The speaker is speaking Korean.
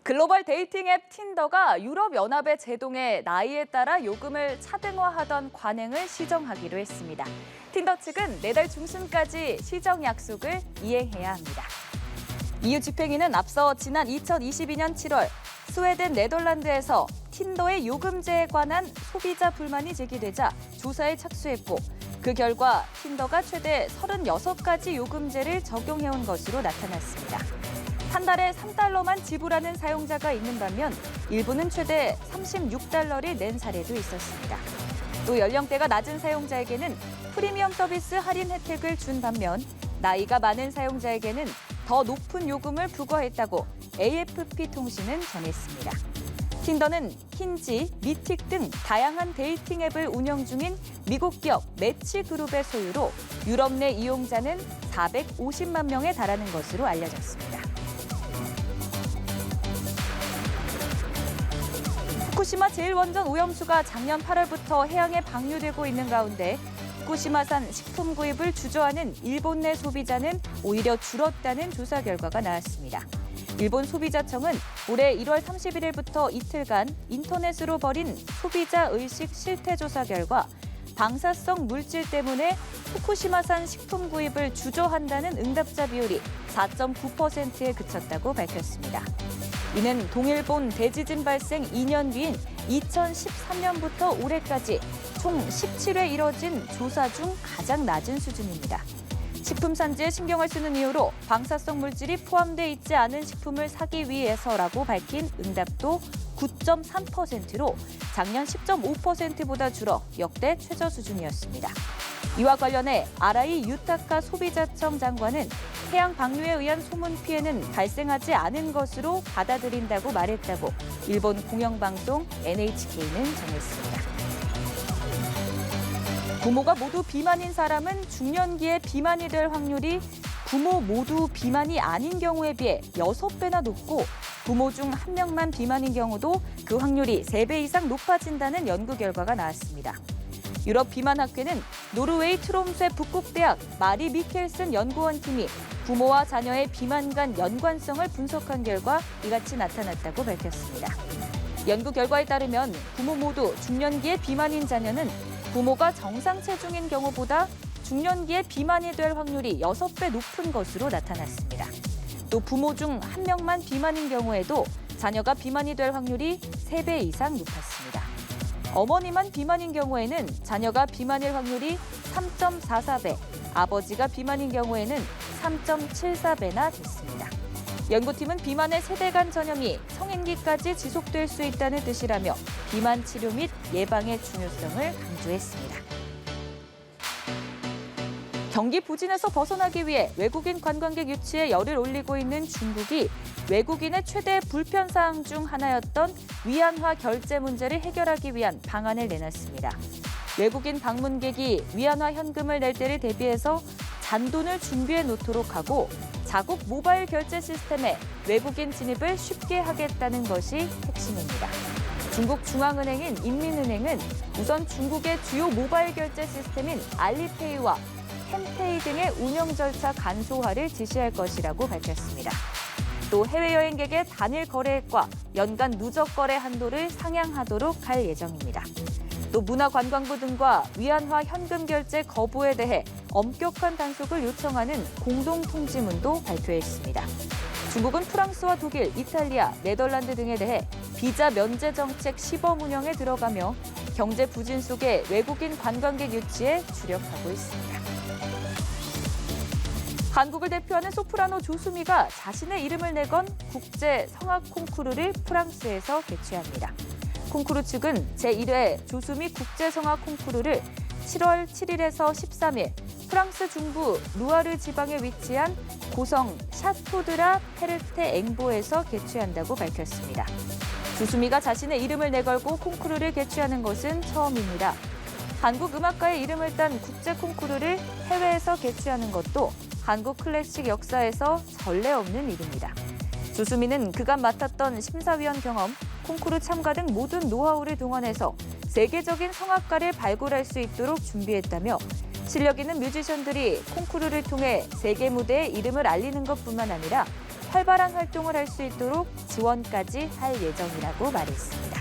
글로벌 데이팅 앱 틴더가 유럽연합의 제동에 나이에 따라 요금을 차등화하던 관행을 시정하기로 했습니다. 틴더 측은 내달 중순까지 시정 약속을 이행해야 합니다. EU 집행위는 앞서 지난 2022년 7월 스웨덴, 네덜란드에서 틴더의 요금제에 관한 소비자 불만이 제기되자 조사에 착수했고 그 결과 틴더가 최대 36가지 요금제를 적용해온 것으로 나타났습니다. 한 달에 3달러만 지불하는 사용자가 있는 반면 일부는 최대 36달러를 낸 사례도 있었습니다. 또 연령대가 낮은 사용자에게는 프리미엄 서비스 할인 혜택을 준 반면 나이가 많은 사용자에게는 더 높은 요금을 부과했다고 AFP 통신은 전했습니다. 틴더는 힌지, 미틱 등 다양한 데이팅 앱을 운영 중인 미국 기업 매치그룹의 소유로 유럽 내 이용자는 450만 명에 달하는 것으로 알려졌습니다. 후쿠시마 제1원전 오염수가 작년 8월부터 해양에 방류되고 있는 가운데 후쿠시마산 식품 구입을 주저하는 일본 내 소비자는 오히려 줄었다는 조사 결과가 나왔습니다. 일본 소비자청은 올해 1월 31일부터 이틀간 인터넷으로 벌인 소비자 의식 실태 조사 결과 방사성 물질 때문에 후쿠시마산 식품 구입을 주저한다는 응답자 비율이 4.9%에 그쳤다고 밝혔습니다. 이는 동일본 대지진 발생 2년 뒤인 2013년부터 올해까지 총 17회 이뤄진 조사 중 가장 낮은 수준입니다. 식품 산지에 신경을 쓰는 이유로 방사성 물질이 포함돼 있지 않은 식품을 사기 위해서라고 밝힌 응답도 9.3%로 작년 10.5%보다 줄어 역대 최저 수준이었습니다. 이와 관련해 아라이 유타카 소비자청 장관은 해양 방류에 의한 소문 피해는 발생하지 않은 것으로 받아들인다고 말했다고 일본 공영방송 NHK는 전했습니다. 부모가 모두 비만인 사람은 중년기에 비만이 될 확률이 부모 모두 비만이 아닌 경우에 비해 6배나 높고 부모 중 1명만 비만인 경우도 그 확률이 3배 이상 높아진다는 연구 결과가 나왔습니다. 유럽 비만학회는 노르웨이 트롬스의 북극대학 마리 미켈슨 연구원 팀이 부모와 자녀의 비만 간 연관성을 분석한 결과 이같이 나타났다고 밝혔습니다. 연구 결과에 따르면 부모 모두 중년기에 비만인 자녀는 부모가 정상 체중인 경우보다 중년기에 비만이 될 확률이 6배 높은 것으로 나타났습니다. 또 부모 중 1명만 비만인 경우에도 자녀가 비만이 될 확률이 3배 이상 높았습니다. 어머니만 비만인 경우에는 자녀가 비만일 확률이 3.44배, 아버지가 비만인 경우에는 3.74배나 됐습니다. 연구팀은 비만의 세대 간 전염이 성인기까지 지속될 수 있다는 뜻이라며 비만 치료 및 예방의 중요성을 강조했습니다. 경기 부진에서 벗어나기 위해 외국인 관광객 유치에 열을 올리고 있는 중국이 외국인의 최대 불편사항 중 하나였던 위안화 결제 문제를 해결하기 위한 방안을 내놨습니다. 외국인 방문객이 위안화 현금을 낼 때를 대비해서 잔돈을 준비해 놓도록 하고 자국 모바일 결제 시스템에 외국인 진입을 쉽게 하겠다는 것이 핵심입니다. 중국 중앙은행인 인민은행은 우선 중국의 주요 모바일 결제 시스템인 알리페이와 텐페이 등의 운영 절차 간소화를 지시할 것이라고 밝혔습니다. 또 해외여행객의 단일 거래액과 연간 누적 거래 한도를 상향하도록 할 예정입니다. 또 문화관광부 등과 위안화 현금 결제 거부에 대해 엄격한 단속을 요청하는 공동통지문도 발표했습니다. 중국은 프랑스와 독일, 이탈리아, 네덜란드 등에 대해 비자 면제 정책 시범 운영에 들어가며 경제 부진 속에 외국인 관광객 유치에 주력하고 있습니다. 한국을 대표하는 소프라노 조수미가 자신의 이름을 내건 국제 성악 콩쿠르를 프랑스에서 개최합니다. 콩쿠르 측은 제1회 조수미 국제성악 콩쿠르를 7월 7일에서 13일 프랑스 중부 루아르 지방에 위치한 고성 샤토드라 페르테 앵보에서 개최한다고 밝혔습니다. 조수미가 자신의 이름을 내걸고 콩쿠르를 개최하는 것은 처음입니다. 한국 음악가의 이름을 딴 국제 콩쿠르를 해외에서 개최하는 것도 한국 클래식 역사에서 전례 없는 일입니다. 조수미는 그간 맡았던 심사위원 경험, 콩쿠르 참가 등 모든 노하우를 동원해서 세계적인 성악가를 발굴할 수 있도록 준비했다며 실력 있는 뮤지션들이 콩쿠르를 통해 세계 무대에 이름을 알리는 것뿐만 아니라 활발한 활동을 할 수 있도록 지원까지 할 예정이라고 말했습니다.